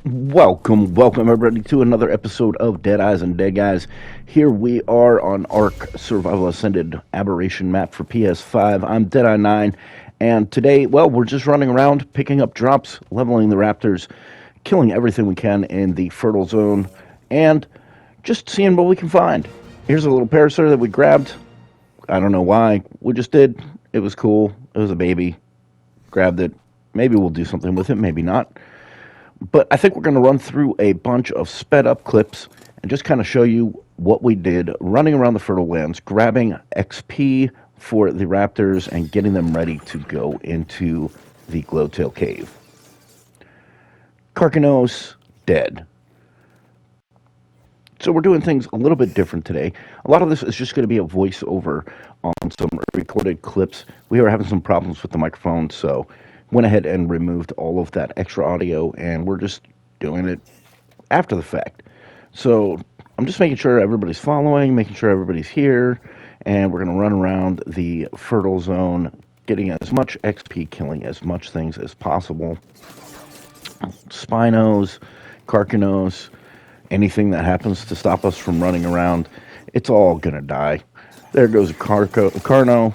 Welcome everybody to another episode of Deadeyes and Deadeyes. Here we are on Ark Survival Ascended Aberration map for PS5. I'm Deadeye 9, and today, we're just running around, picking up drops, leveling the raptors, killing everything we can in the fertile zone, and just seeing what we can find. Here's a little parasaur that we grabbed. I don't know why. We just did. It was cool. It was a baby. Grabbed it. Maybe we'll do something with it, maybe not. But I think we're going to run through a bunch of sped up clips and just kind of show you what we did running around the fertile lands, grabbing XP for the raptors and getting them ready to go into the Glowtail Cave. Carcanos, dead. So we're doing things a little bit different today. A lot of this is just going to be a voiceover on some recorded clips. We were having some problems with the microphone, so went ahead and removed all of that extra audio, and we're just doing it after the fact. So I'm just making sure everybody's following, making sure everybody's here, and we're going to run around the fertile zone, getting as much XP, killing as much things as possible. Spinos, Carcanos, anything that happens to stop us from running around, it's all going to die. There goes a Carno.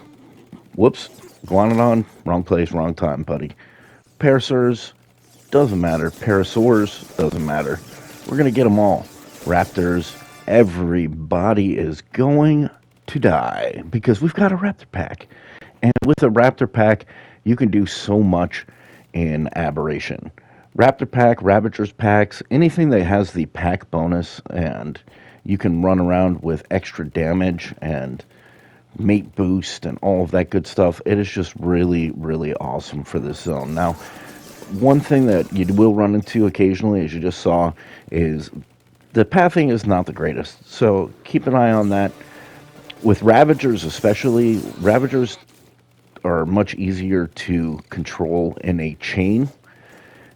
Whoops. Guanodon, wrong place, wrong time, buddy. Parasaurs, doesn't matter. Parasaurs, doesn't matter. We're going to get them all. Raptors, everybody is going to die because we've got a raptor pack. And with a raptor pack, you can do so much in Aberration. Raptor pack, Ravagers packs, anything that has the pack bonus, and you can run around with extra damage and mate boost and all of that good stuff. It is just really, really awesome for this zone. Now, one thing that you will run into occasionally, as you just saw, is the pathing is not the greatest. So keep an eye on that. With Ravagers especially, Ravagers are much easier to control in a chain.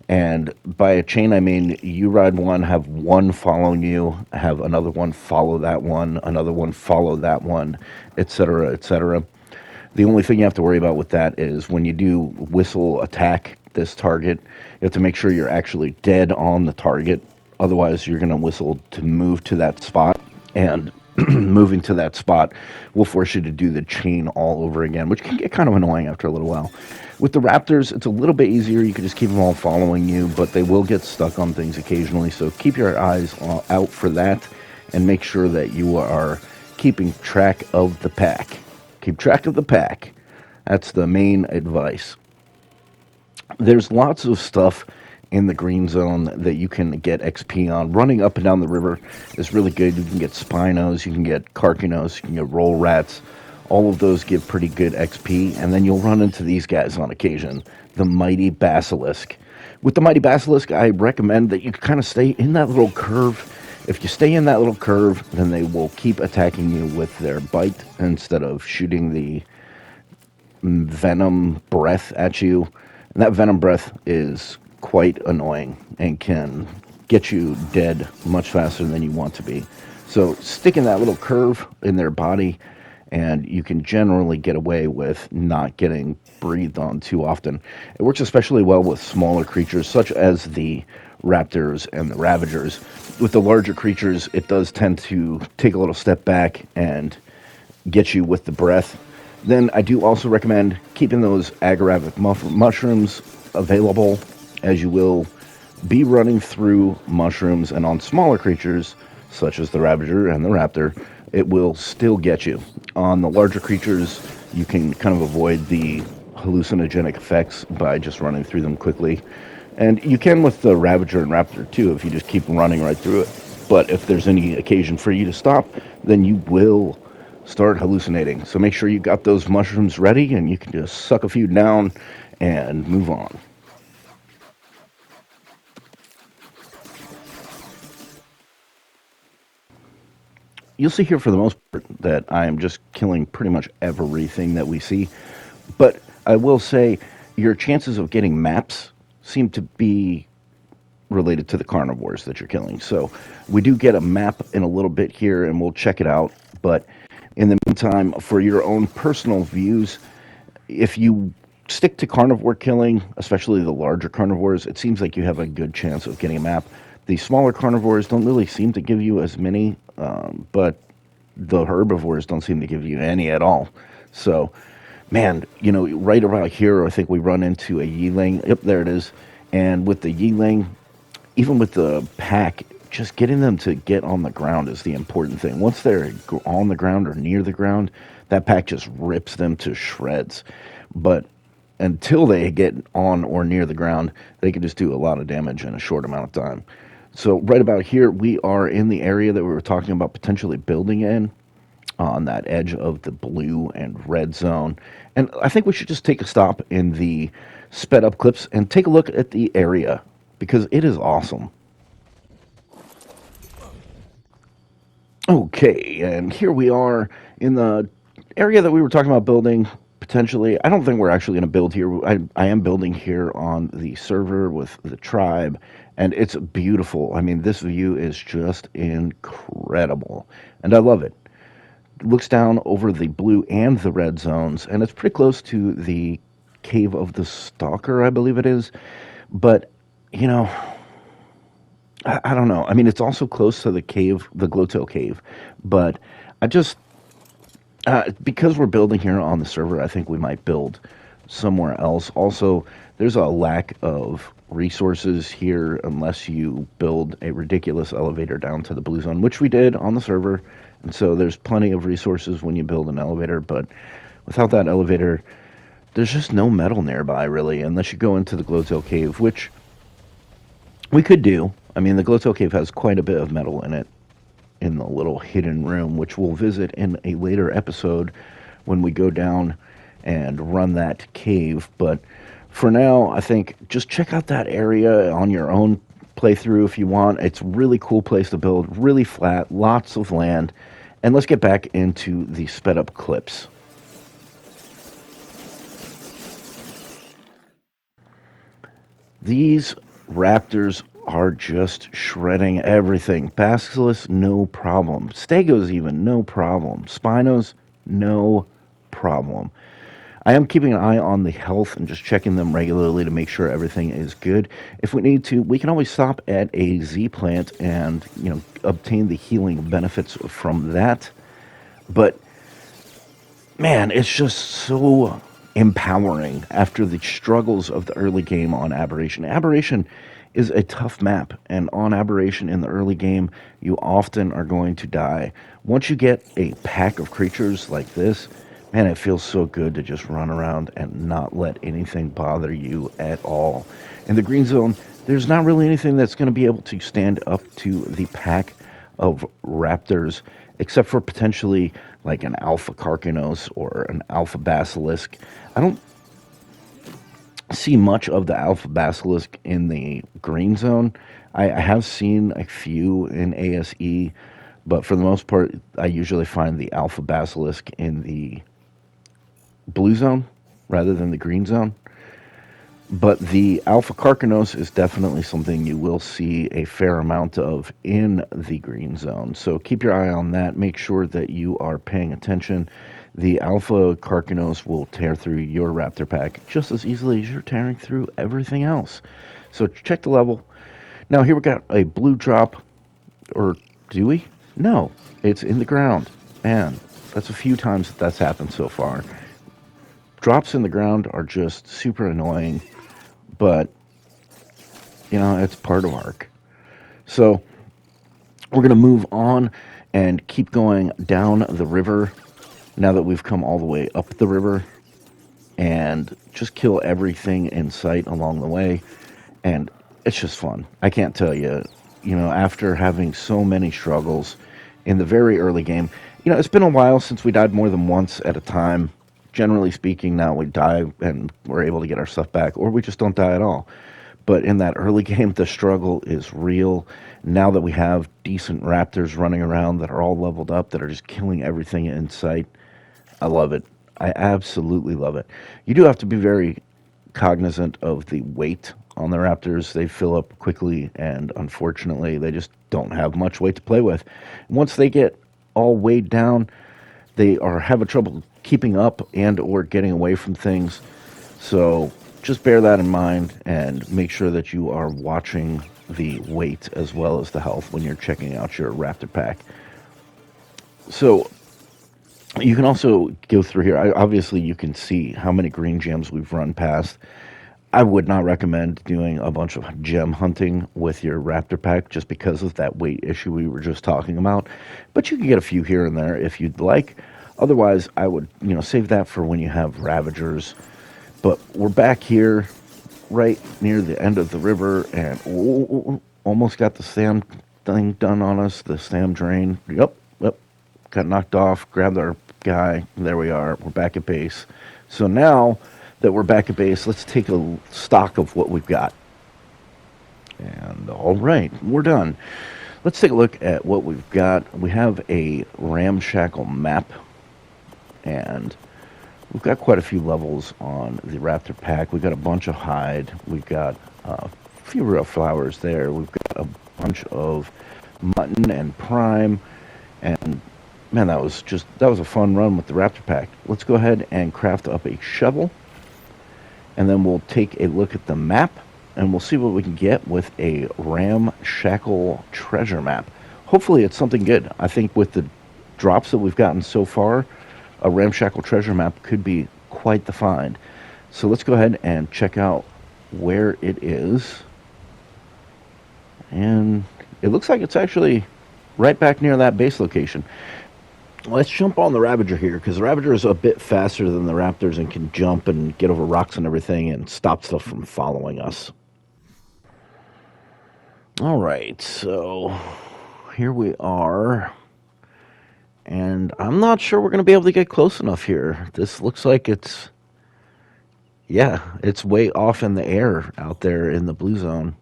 And by a chain, I mean you ride one, have one following you, have another one follow that one, another one follow that one, etc., etc. The only thing you have to worry about with that is when you do whistle attack this target, you have to make sure you're actually dead on the target. Otherwise, you're going to whistle to move to that spot, and moving to that spot will force you to do the chain all over again, which can get kind of annoying after a little while. With the raptors, it's a little bit easier. You can just keep them all following you, but they will get stuck on things occasionally, so keep your eyes out for that and make sure that you are keeping track of the pack. Keep track of the pack. That's the main advice. There's lots of stuff in the green zone that you can get XP on. Running up and down the river is really good. You can get Spinos, you can get Carcanos, you can get Roll Rats. All of those give pretty good XP, and then you'll run into these guys on occasion, the Mighty Basilisk. With the Mighty Basilisk, I recommend that you kind of stay in that little curve. If you stay in that little curve, then they will keep attacking you with their bite instead of shooting the venom breath at you. And that venom breath is quite annoying and can get you dead much faster than you want to be. So stick in that little curve in their body, and you can generally get away with not getting breathed on too often. It works especially well with smaller creatures such as the raptors and the ravagers. With the larger creatures, it does tend to take a little step back and get you with the breath. Then I do also recommend keeping those agaravic mushrooms available, as you will be running through mushrooms, and on smaller creatures such as the ravager and the raptor, it will still get you. On the larger creatures, you can kind of avoid the hallucinogenic effects by just running through them quickly. And you can with the Ravager and Raptor too, if you just keep running right through it. But if there's any occasion for you to stop, then you will start hallucinating. So make sure you got those mushrooms ready, and you can just suck a few down and move on. You'll see here for the most part that I am just killing pretty much everything that we see. But I will say your chances of getting maps seem to be related to the carnivores that you're killing. So we do get a map in a little bit here, and we'll check it out. But in the meantime, for your own personal views, if you stick to carnivore killing, especially the larger carnivores. It seems like you have a good chance of getting a map. The smaller carnivores don't really seem to give you as many, but the herbivores don't seem to give you any at all. So, man, right around here, I think we run into a yeeling. Yep, there it is. And with the yeeling, even with the pack, just getting them to get on the ground is the important thing. Once they're on the ground or near the ground, that pack just rips them to shreds. But until they get on or near the ground, they can just do a lot of damage in a short amount of time. So right about here, we are in the area that we were talking about potentially building in, on that edge of the blue and red zone. And I think we should just take a stop in the sped up clips and take a look at the area, because it is awesome. Okay, and here we are in the area that we were talking about building potentially. I don't think we're actually going to build here. I am building here on the server with the tribe, and it's beautiful. I mean, this view is just incredible, and I love it. It looks down over the blue and the red zones, and it's pretty close to the Cave of the Stalker, I believe it is. But, you know, I don't know. I mean, it's also close to the cave, the Glowtail Cave, but I just, because we're building here on the server, I think we might build somewhere else. Also, there's a lack of resources here unless you build a ridiculous elevator down to the blue zone, which we did on the server. And so there's plenty of resources when you build an elevator, but without that elevator, there's just no metal nearby, really, unless you go into the Glowtail Cave, which we could do. I mean, the Glowtail Cave has quite a bit of metal in it, in the little hidden room, which we'll visit in a later episode when we go down and run that cave. But for now, I think just check out that area on your own playthrough if you want. It's a really cool place to build, really flat, lots of land. And let's get back into the sped up clips. These raptors are just shredding everything. Basilis, no problem. Stegos even, no problem. Spinos, no problem. I am keeping an eye on the health and just checking them regularly to make sure everything is good. If we need to, we can always stop at a Z plant and, obtain the healing benefits from that. But, man, it's just so empowering after the struggles of the early game on Aberration. Aberration is a tough map, and on Aberration in the early game, you often are going to die. Once you get a pack of creatures like this, man, it feels so good to just run around and not let anything bother you at all. In the green zone, there's not really anything that's going to be able to stand up to the pack of raptors, except for potentially like an alpha carcanos or an alpha basilisk. I don't see much of the alpha basilisk in the green zone. I have seen a few in ASE, but for the most part, I usually find the alpha basilisk in the blue zone rather than the green zone. But the alpha carcanos is definitely something you will see a fair amount of in the green zone. So keep your eye on that. Make sure that you are paying attention. The alpha carcanos will tear through your raptor pack just as easily as you're tearing through everything else. So check the level. Now here we got a blue drop, or do we? No, it's in the ground. Man, that's a few times that's happened so far. Drops in the ground are just super annoying, but, it's part of ARC. So we're going to move on and keep going down the river now that we've come all the way up the river, and just kill everything in sight along the way. And it's just fun. I can't tell you, after having so many struggles in the very early game, it's been a while since we died more than once at a time. Generally speaking, now we die and we're able to get our stuff back, or we just don't die at all. But in that early game, the struggle is real. Now that we have decent raptors running around that are all leveled up, that are just killing everything in sight, I love it. I absolutely love it. You do have to be very cognizant of the weight on the raptors. They fill up quickly, and unfortunately, they just don't have much weight to play with. Once they get all weighed down, they are having trouble keeping up and or getting away from things. So just bear that in mind and make sure that you are watching the weight as well as the health when you're checking out your raptor pack. So you can also go through here. Obviously, you can see how many green gems we've run past. I would not recommend doing a bunch of gem hunting with your raptor pack just because of that weight issue we were just talking about. But you can get a few here and there if you'd like. Otherwise, I would, save that for when you have ravagers. But we're back here right near the end of the river and almost got the stam thing done on us, the stam drain. Yep, got knocked off, grabbed our guy. There we are. We're back at base. So now that we're back at base, let's take a stock of what we've got. And all right, we're done. Let's take a look at what we've got. We have a ramshackle map, and we've got quite a few levels on the raptor pack. We've got a bunch of hide. We've got a few real flowers there. We've got a bunch of mutton and prime, and man, that was a fun run with the raptor pack. Let's go ahead and craft up a shovel, and then we'll take a look at the map, and we'll see what we can get with a ramshackle treasure map. Hopefully it's something good. I think with the drops that we've gotten so far, a ramshackle treasure map could be quite the find. So let's go ahead and check out where it is. And it looks like it's actually right back near that base location. Let's jump on the Ravager here, because the Ravager is a bit faster than the Raptors and can jump and get over rocks and everything and stop stuff from following us. All right, so here we are. And I'm not sure we're going to be able to get close enough here. This looks like it's way off in the air out there in the blue zone.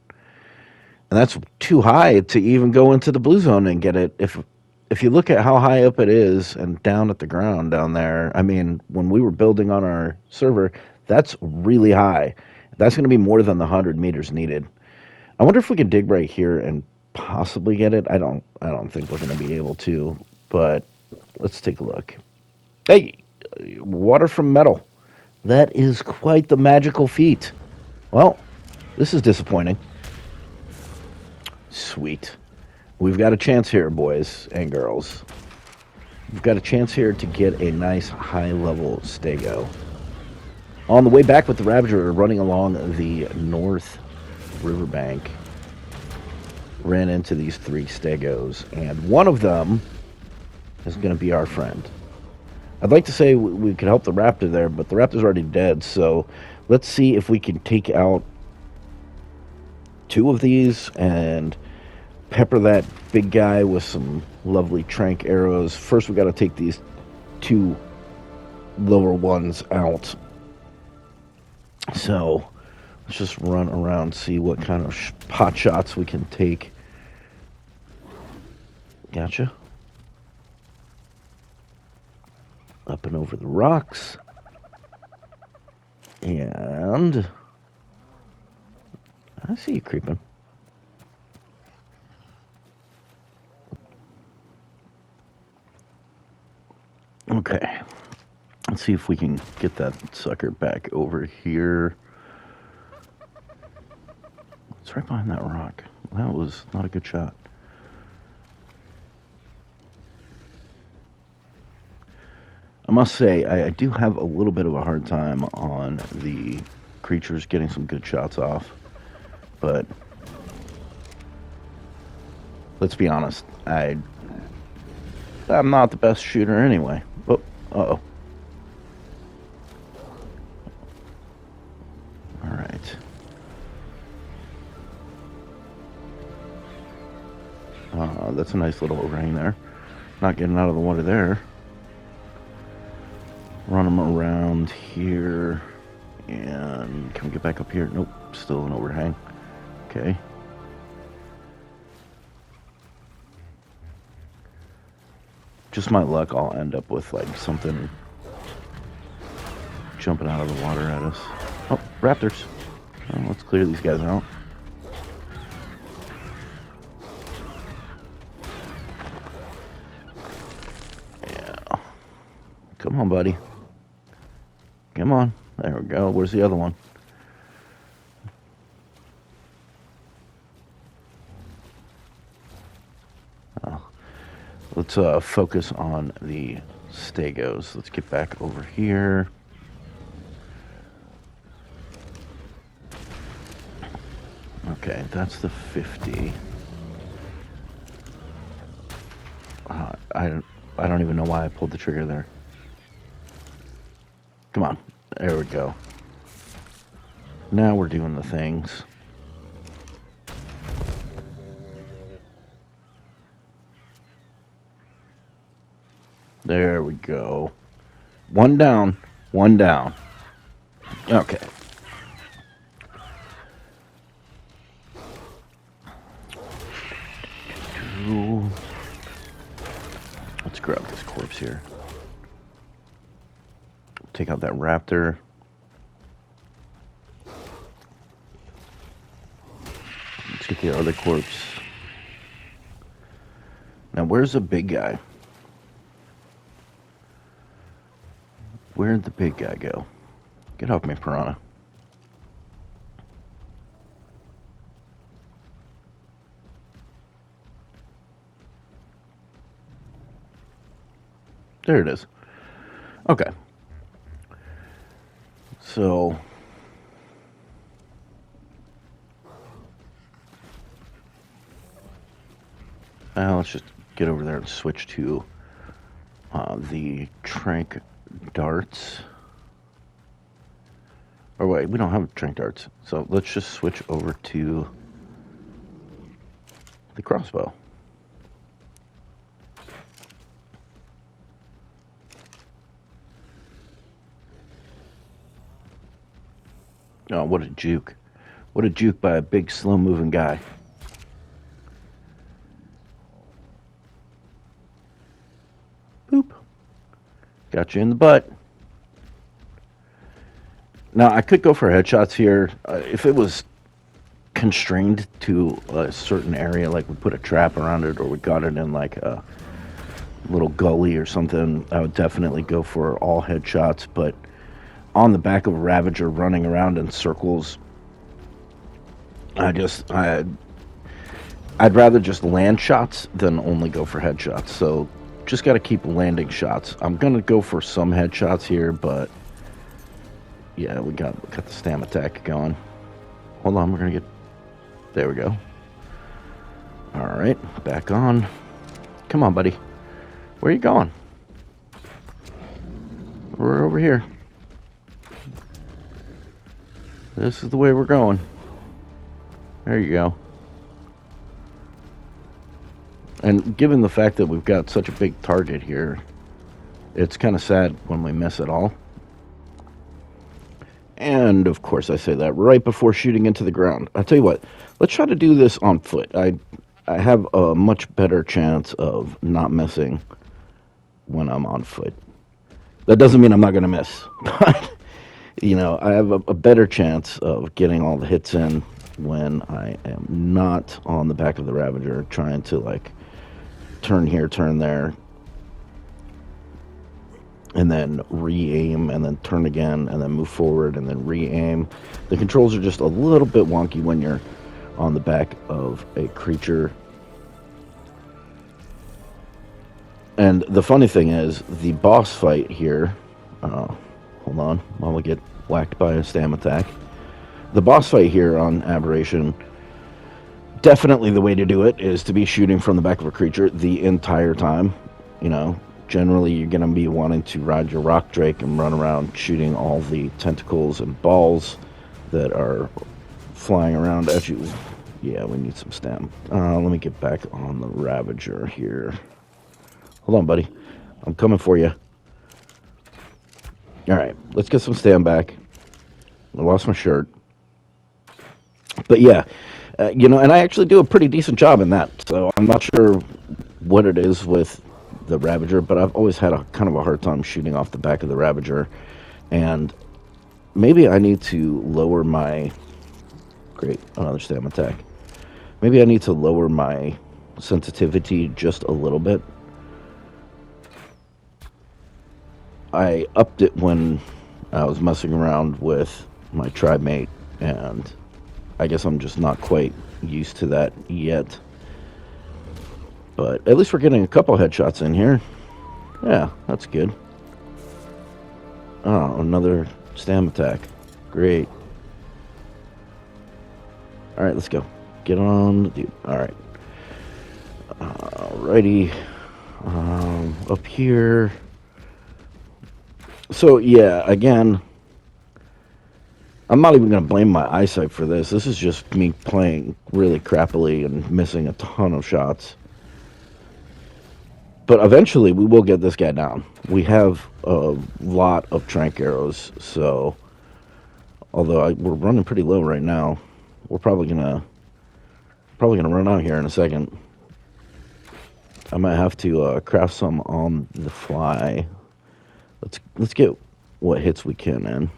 And that's too high to even go into the blue zone and get it. If you look at how high up it is and down at the ground down there, I mean, when we were building on our server, that's really high. That's going to be more than the 100 meters needed. I wonder if we can dig right here and possibly get it. I don't think we're going to be able to, but let's take a look. Hey, water from metal. That is quite the magical feat. Well, this is disappointing. Sweet. We've got a chance here, boys and girls. We've got a chance here to get a nice high-level stego. On the way back with the Ravager, we're running along the north riverbank. Ran into these 3 stegos, and one of them is going to be our friend. I'd like to say we could help the raptor there, but the raptor's already dead, so let's see if we can take out 2 of these and pepper that big guy with some lovely trank arrows. First, we got to take these 2 lower ones out. So let's just run around, see what kind of pot shots we can take. Gotcha. Up and over the rocks. And I see you creeping. Okay, let's see if we can get that sucker back over here. It's right behind that rock. That was not a good shot. I must say, I do have a little bit of a hard time on the creatures getting some good shots off, but let's be honest, I'm not the best shooter anyway. Oh, uh-oh. All right. That's a nice little overhang there. Not getting out of the water there. Run them around here. And can we get back up here? Nope, still an overhang. Okay. Just my luck, I'll end up with like something jumping out of the water at us. Oh, raptors. Well, let's clear these guys out. Yeah. Come on, buddy. Come on. There we go. Where's the other one? Oh. Let's focus on the stegos. Let's get back over here. Okay, that's the 50. I don't even know why I pulled the trigger there. Come on. There we go. Now we're doing the things. There we go. One down. One down. Okay. Let's grab this corpse here. Take out that raptor. Let's get the other corpse. Now, where's the big guy? Where'd the big guy go? Get off me, piranha. There it is. Okay. So let's just get over there and switch to the trank darts. Or wait, we don't have trank darts. So let's just switch over to the crossbow. Oh, what a juke. What a juke by a big, slow-moving guy. Boop. Got you in the butt. Now, I could go for headshots here. If it was constrained to a certain area, like we put a trap around it or we got it in like a little gully or something, I would definitely go for all headshots, but on the back of a Ravager running around in circles, I'd rather just land shots than only go for headshots. So just got to keep landing shots. I'm going to go for some headshots here, but yeah, we got the stam attack going. Hold on, we're going to get... There we go. All right, back on. Come on, buddy. Where are you going? We're over here. This is the way we're going. There you go. And given the fact that we've got such a big target here, it's kind of sad when we miss it all. And, of course, I say that right before shooting into the ground. I'll tell you what, let's try to do this on foot. I have a much better chance of not missing when I'm on foot. That doesn't mean I'm not going to miss, but... You know, I have a better chance of getting all the hits in when I am not on the back of the Ravager trying to, like, turn here, turn there, and then re-aim, and then turn again, and then move forward, and then re-aim. The controls are just a little bit wonky when you're on the back of a creature. And the funny thing is, the boss fight here... hold on, while we get whacked by a stam attack. The boss fight here on Aberration, definitely the way to do it is to be shooting from the back of a creature the entire time. You know, generally you're going to be wanting to ride your rock drake and run around shooting all the tentacles and balls that are flying around at you. Yeah, we need some stam. Let me get back on the Ravager here. Hold on, buddy. I'm coming for you. Alright, let's get some stam back. I lost my shirt. But yeah, you know, and I actually do a pretty decent job in that. So I'm not sure what it is with the Ravager, but I've always had a kind of a hard time shooting off the back of the Ravager. And maybe I need to lower my... Great, another stam attack. Maybe I need to lower my sensitivity just a little bit. I upped it when I was messing around with my tribe mate, and I guess I'm just not quite used to that yet. But at least we're getting a couple headshots in here. Yeah, that's good. Oh, another stam attack. Great. Alright, let's go. Get on the dude. Alright. Alrighty. Up here. So, yeah, again, I'm not even going to blame my eyesight for this. This is just me playing really crappily and missing a ton of shots. But eventually, we will get this guy down. We have a lot of trank arrows, so although we're running pretty low right now, we're probably gonna run out here in a second. I might have to craft some on the fly. Let's get what hits we can in.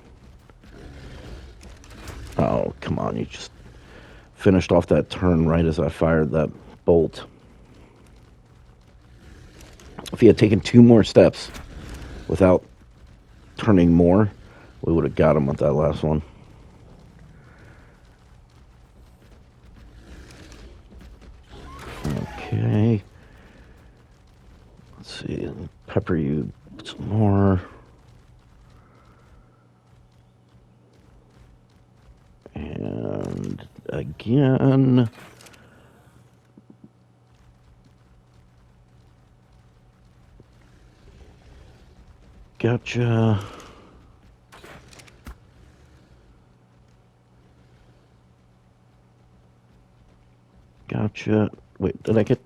Oh, come on, you just finished off that turn right as I fired that bolt. If he had taken 2 more steps without turning more, we would have got him with that last one. Okay. Let's see. Pepper you some more. And again. Gotcha. Gotcha. Wait, did I get...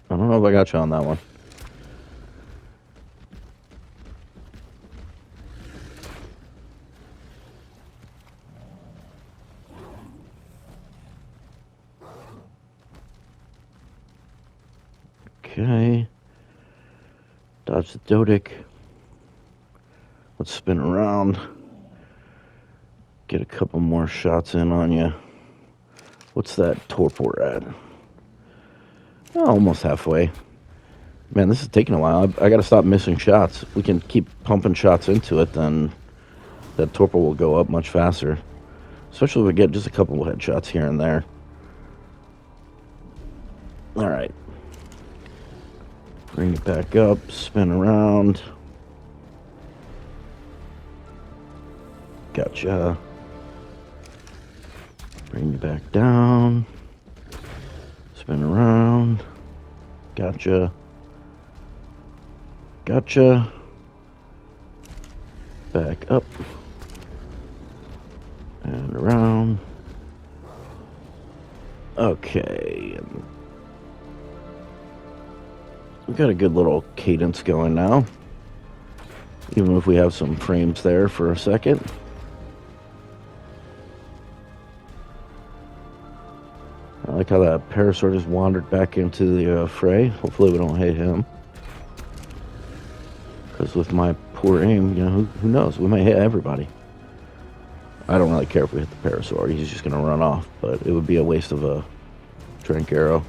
I don't know if I got you on that one. Okay. Dodge the Dodic. Let's spin around. Get a couple more shots in on you. What's that torpor at? Oh, almost halfway. Man, this is taking a while. I gotta stop missing shots. If we can keep pumping shots into it, then that torpor will go up much faster. Especially if we get just a couple of headshots here and there. Alright. Bring it back up, spin around. Gotcha. Bring you back down. Spin around. Gotcha. Gotcha. Back up. And around. Okay. We've got a good little cadence going now. Even if we have some frames there for a second. I like how that Parasaur just wandered back into the fray. Hopefully we don't hit him. Because with my poor aim, you know, who knows? We might hit everybody. I don't really care if we hit the Parasaur. He's just going to run off. But it would be a waste of a trank arrow.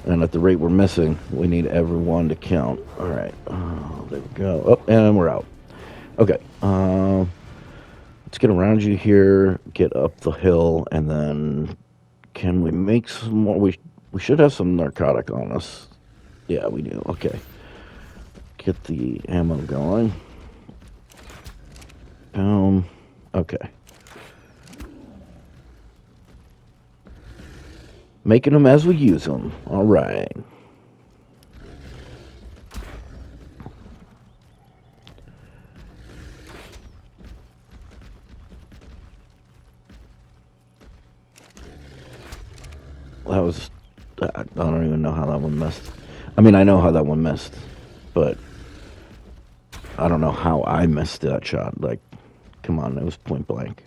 And at the rate we're missing, we need everyone to count. Alright. Oh, there we go. Oh, and we're out. Okay. Let's get around you here. Get up the hill. And then... Can we make some more? We should have some narcotic on us. Yeah, we do. Okay. Get the ammo going. Boom. Okay. Making them as we use them. All right. That was... I don't even know how that one missed. I mean, I know how that one missed, but I don't know how I missed that shot. Like, come on, it was point blank.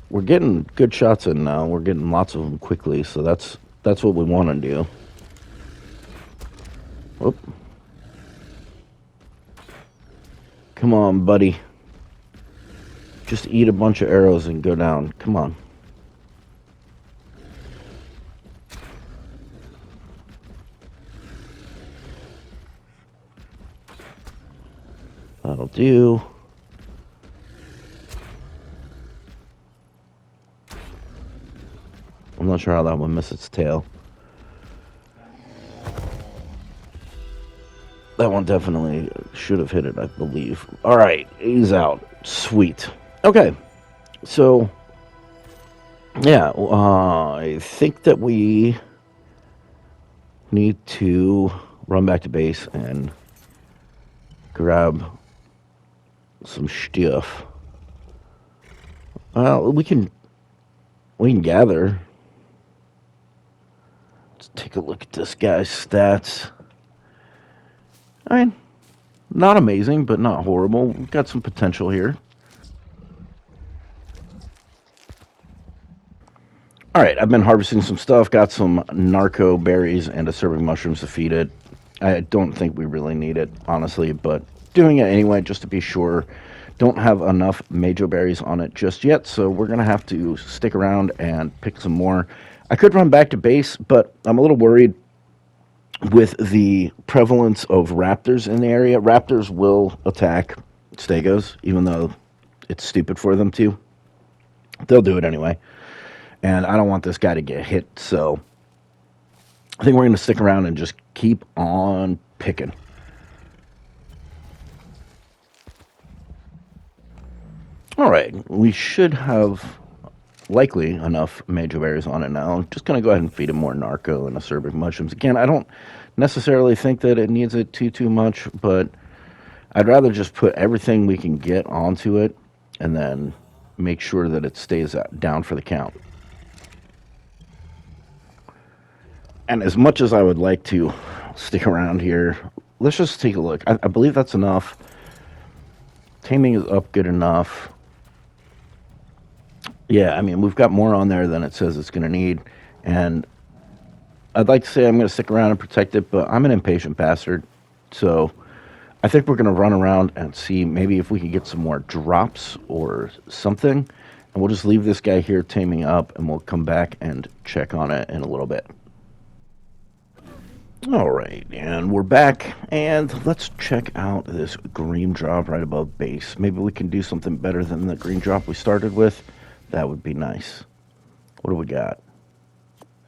We're getting good shots in now. We're getting lots of them quickly, so that's what we want to do. Whoop. Come on, buddy. Just eat a bunch of arrows and go down. Come on. That'll do. I'm not sure how that one missed its tail. That one definitely should have hit it, I believe. All right, he's out. Sweet. Okay, so yeah, I think that we need to run back to base and grab some stuff. Well, we can gather. Let's take a look at this guy's stats. I mean, not amazing, but not horrible. We've got some potential here. All right, I've been harvesting some stuff. Got some narco berries and acerbic mushrooms to feed it. I don't think we really need it, honestly, but doing it anyway just to be sure. Don't have enough majo berries on it just yet, so we're going to have to stick around and pick some more. I could run back to base, but I'm a little worried with the prevalence of raptors in the area. Raptors will attack stegos, even though it's stupid for them to. They'll do it anyway. And I don't want this guy to get hit, so I think we're going to stick around and just keep on picking. All right, we should have likely enough majo berries on it now. I'm just going to go ahead and feed it more narco and acerbic mushrooms. Again, I don't necessarily think that it needs it too much, but I'd rather just put everything we can get onto it and then make sure that it stays down for the count. And as much as I would like to stick around here, let's just take a look. I believe that's enough. Taming is up good enough. Yeah, I mean, we've got more on there than it says it's going to need. And I'd like to say I'm going to stick around and protect it, but I'm an impatient bastard. So I think we're going to run around and see maybe if we can get some more drops or something. And we'll just leave this guy here taming up, and we'll come back and check on it in a little bit. All right, and we're back, and let's check out this green drop right above base. Maybe we can do something better than the green drop we started with. That would be nice. What do we got?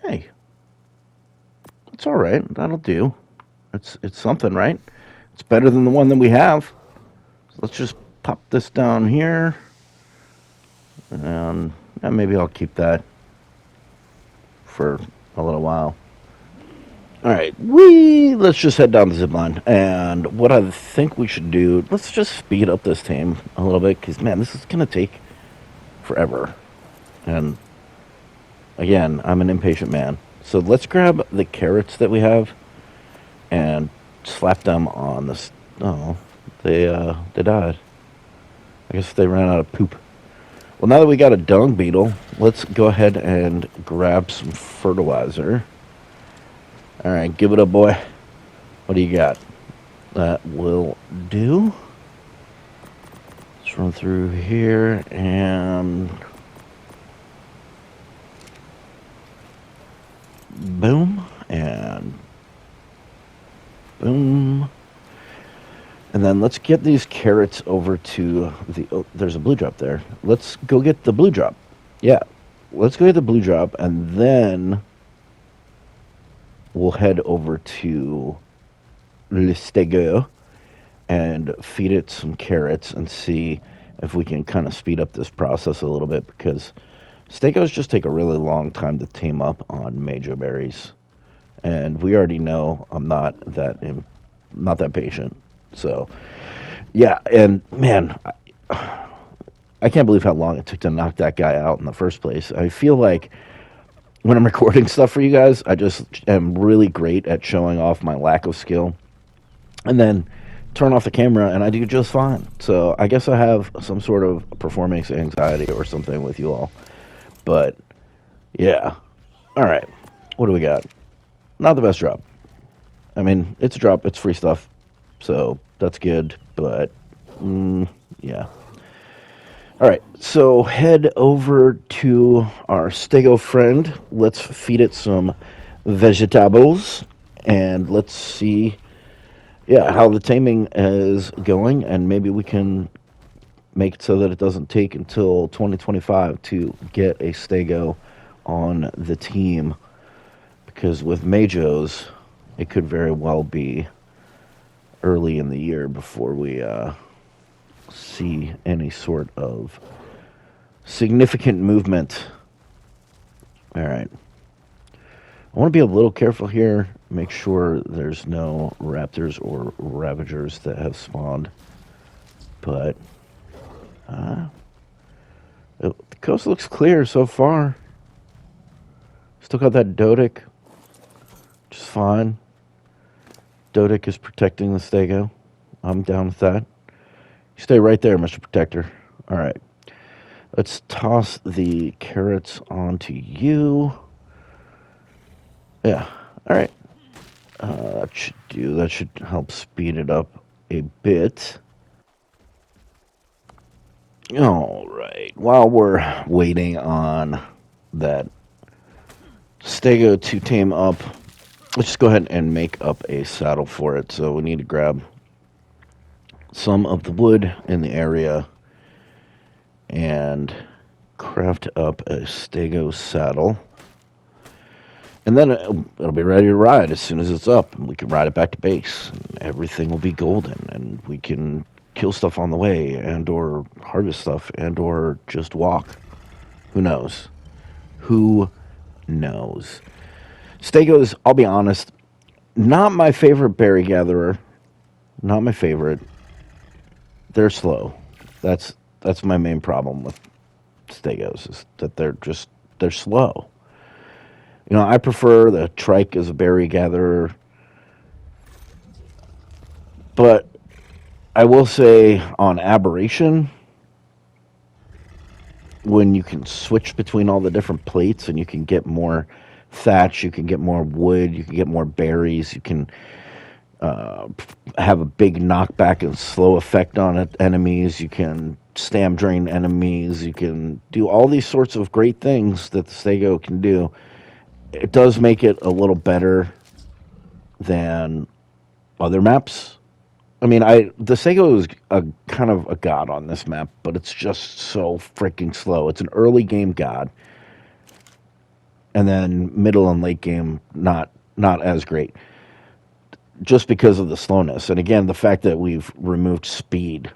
Hey, it's all right. That'll do. It's something, right? It's better than the one that we have. So let's just pop this down here, and maybe I'll keep that for a little while. All right, let's just head down the zip line. And what I think we should do, let's just speed up this tame a little bit, because, man, this is going to take forever. And, again, I'm an impatient man. So let's grab the carrots that we have and slap them on this. Oh, they died. I guess they ran out of poop. Well, now that we got a dung beetle, let's go ahead and grab some fertilizer. All right, give it up, boy. What do you got? That will do. Let's run through here and boom and boom. And then let's get these carrots over to the... Oh, there's a blue drop there. Let's go get the blue drop. Yeah, let's go get the blue drop, and then we'll head over to Le Stego and feed it some carrots and see if we can kind of speed up this process a little bit, because stegos just take a really long time to tame up on majo berries. And we already know I'm not that patient. So, yeah, and man, I can't believe how long it took to knock that guy out in the first place. I feel like when I'm recording stuff for you guys, I just am really great at showing off my lack of skill. And then turn off the camera and I do just fine. So I guess I have some sort of performance anxiety or something with you all. But, yeah. All right. What do we got? Not the best drop. I mean, it's a drop. It's free stuff. So that's good. But, yeah. All right, so head over to our stego friend. Let's feed it some vegetables, and let's see yeah, how the taming is going, and maybe we can make it so that it doesn't take until 2025 to get a stego on the team. Because with Majos, it could very well be early in the year before we see any sort of significant movement. All right. I want to be a little careful here. Make sure there's no raptors or ravagers that have spawned. But the coast looks clear so far. Still got that Dodic, which is fine. Dodic is protecting the stego. I'm down with that. You stay right there, Mr. Protector. All right. Let's toss the carrots onto you. Yeah. All right. That should help speed it up a bit. All right. While we're waiting on that stego to tame up, let's just go ahead and make up a saddle for it. So we need to grab some of the wood in the area and craft up a stego saddle. And then it'll be ready to ride as soon as it's up. And we can ride it back to base. And everything will be golden. And we can kill stuff on the way and or harvest stuff and or just walk. Who knows? Who knows? Stegos, I'll be honest, not my favorite berry gatherer. Not my favorite. They're slow. That's my main problem with stegos, is that they're slow. You know, I prefer the trike as a berry gatherer. But I will say on Aberration, when you can switch between all the different plates and you can get more thatch, you can get more wood, you can get more berries, you can have a big knockback and slow effect on enemies, you can stam drain enemies, you can do all these sorts of great things that the stego can do. It does make it a little better than other maps. I mean, the stego is a kind of a god on this map, but it's just so freaking slow. It's an early game god, and then middle and late game not as great, just because of the slowness. And again, the fact that we've removed speed.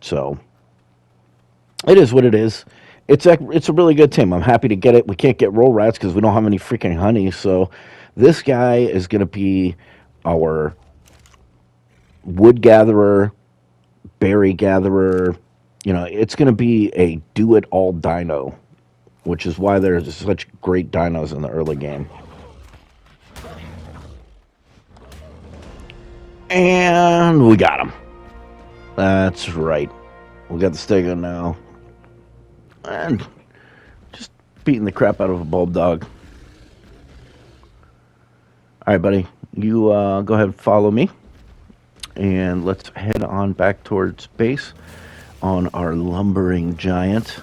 So it is what it is. It's a really good team. I'm happy to get it. We can't get roll rats because we don't have any freaking honey. So this guy is going to be our wood gatherer, berry gatherer. You know, it's going to be a do-it-all dino, which is why there's such great dinos in the early game. And we got him. That's right. We got the stego now. And just beating the crap out of a bulb dog. All right, buddy. You go ahead and follow me. And let's head on back towards base on our lumbering giant.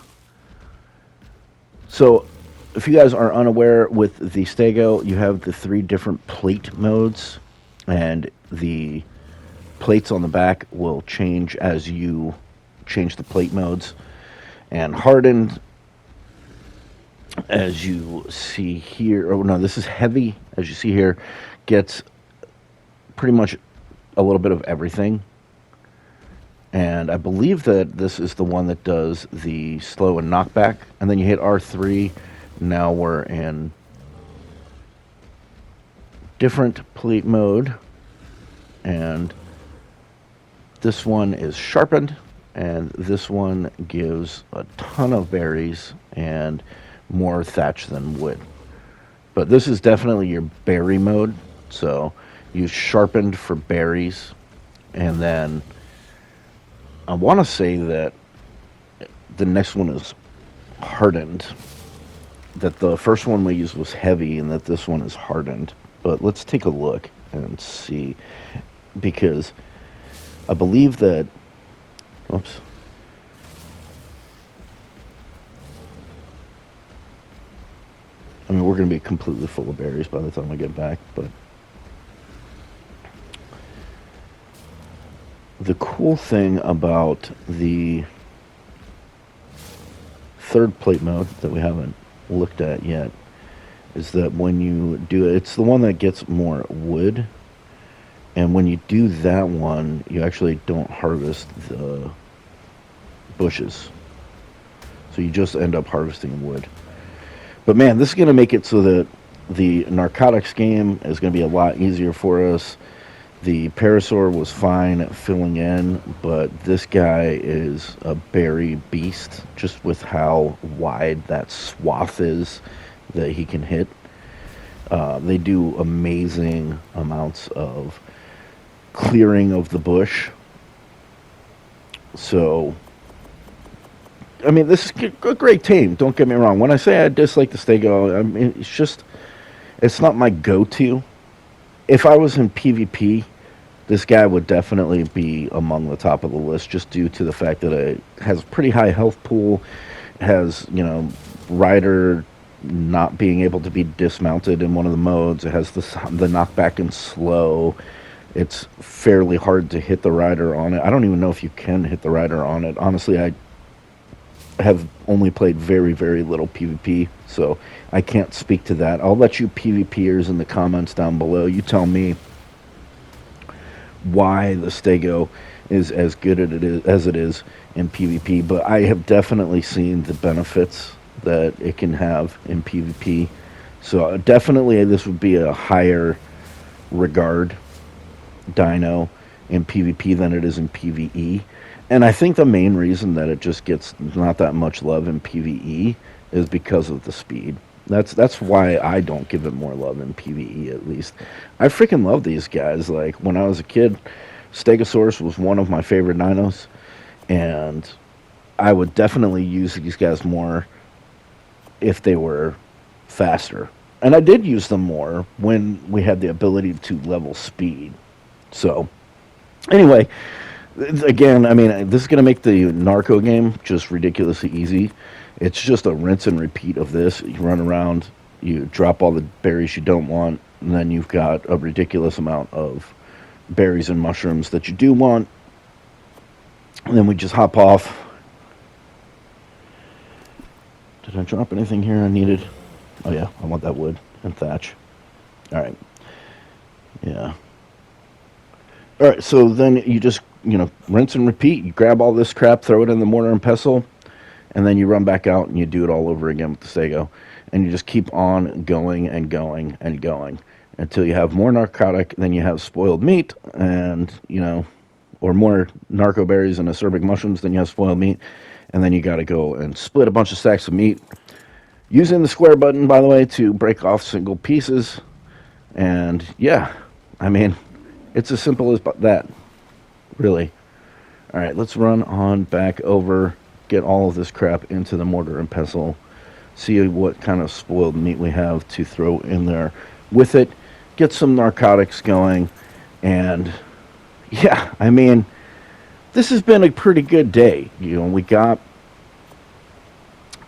So, if you guys are unaware, with the stego, you have the 3 different plate modes. And the plates on the back will change as you change the plate modes. And hardened, as you see here, oh no, this is heavy, as you see here, gets pretty much a little bit of everything. And I believe that this is the one that does the slow and knockback. And then you hit R3, now we're in different plate mode. And this one is sharpened. And this one gives a ton of berries and more thatch than wood. But this is definitely your berry mode. So use sharpened for berries. And then I want to say that the next one is hardened. That the first one we used was heavy and that this one is hardened. But let's take a look and see. Because I believe that... Oops. I mean, we're going to be completely full of berries by the time I get back, but... the cool thing about the third plate mode that we haven't looked at yet is that when you do it, it's the one that gets more wood. And when you do that one, you actually don't harvest the bushes. So you just end up harvesting wood. But man, this is going to make it so that the narcotics game is going to be a lot easier for us. The Parasaur was fine at filling in, but this guy is a berry beast just with how wide that swath is that he can hit. They do amazing amounts of clearing of the bush. So, I mean, this is a great tame, don't get me wrong. When I say I dislike the Stego, I mean, it's not my go-to. If I was in PvP, this guy would definitely be among the top of the list just due to the fact that it has a pretty high health pool, has, rider not being able to be dismounted in one of the modes. It has the knockback and slow. It's fairly hard to hit the rider on it. I don't even know if you can hit the rider on it. Honestly, I have only played very, very little PvP, so I can't speak to that. I'll let you PvPers in the comments down below. You tell me why the Stego is as good as it is in PvP, but I have definitely seen the benefits that it can have in PvP. So definitely this would be a higher regard dino in PvP than it is in PvE. And I think the main reason that it just gets not that much love in PvE is because of the speed. That's why I don't give it more love in PvE, at least. I freaking love these guys. Like, when I was a kid, Stegosaurus was one of my favorite dinos, and I would definitely use these guys more if they were faster. And I did use them more when we had the ability to level speed. So, anyway, again, I mean, this is going to make the narco game just ridiculously easy. It's just a rinse and repeat of this. You run around, you drop all the berries you don't want, and then you've got a ridiculous amount of berries and mushrooms that you do want. And then we just hop off. Did I drop anything here I needed? Oh yeah, I want that wood and thatch. Alright. Yeah. Alright, so then you just, rinse and repeat. You grab all this crap, throw it in the mortar and pestle, and then you run back out and you do it all over again with the Stego. And you just keep on going and going and going until you have more narcotic, then you have spoiled meat, and, or more narco berries and acerbic mushrooms, then you have spoiled meat, and then you got to go and split a bunch of stacks of meat, using the square button, by the way, to break off single pieces. And, yeah, I mean, it's as simple as that, really. All right, let's run on back over, get all of this crap into the mortar and pestle, see what kind of spoiled meat we have to throw in there with it, get some narcotics going, and yeah, I mean, this has been a pretty good day. We got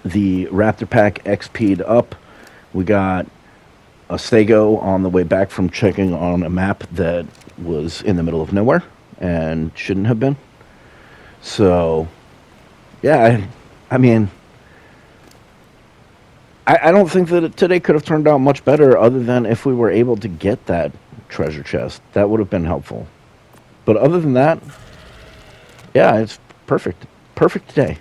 the Raptor Pack XP'd up. We got a Stego on the way back from checking on a map that was in the middle of nowhere and shouldn't have been. So, yeah, I mean, I don't think that today could have turned out much better other than if we were able to get that treasure chest. That would have been helpful. But other than that, yeah, it's perfect. Perfect day.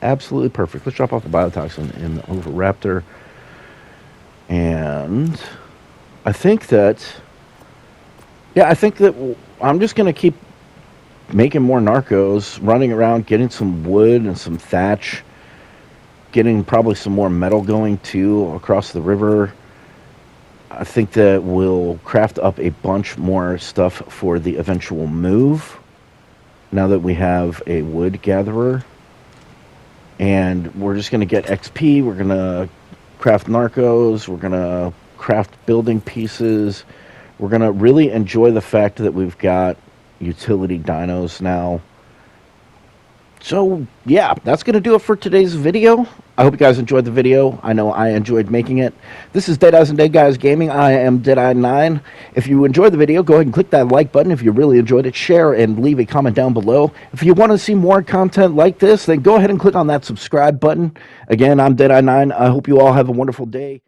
Absolutely perfect. Let's drop off the biotoxin in over Raptor. And I think that I'm just going to keep making more narcos, running around, getting some wood and some thatch, getting probably some more metal going too across the river. I think that we'll craft up a bunch more stuff for the eventual move now that we have a wood gatherer. And we're just going to get XP. We're going to craft narcos. We're going to craft building pieces. We're going to really enjoy the fact that we've got utility dinos now. So, yeah, that's going to do it for today's video. I hope you guys enjoyed the video. I know I enjoyed making it. This is Deadeyes and Dead Guys Gaming. I am Deadeye9. If you enjoyed the video, go ahead and click that like button. If you really enjoyed it, share and leave a comment down below. If you want to see more content like this, then go ahead and click on that subscribe button. Again, I'm Deadeye9. I hope you all have a wonderful day.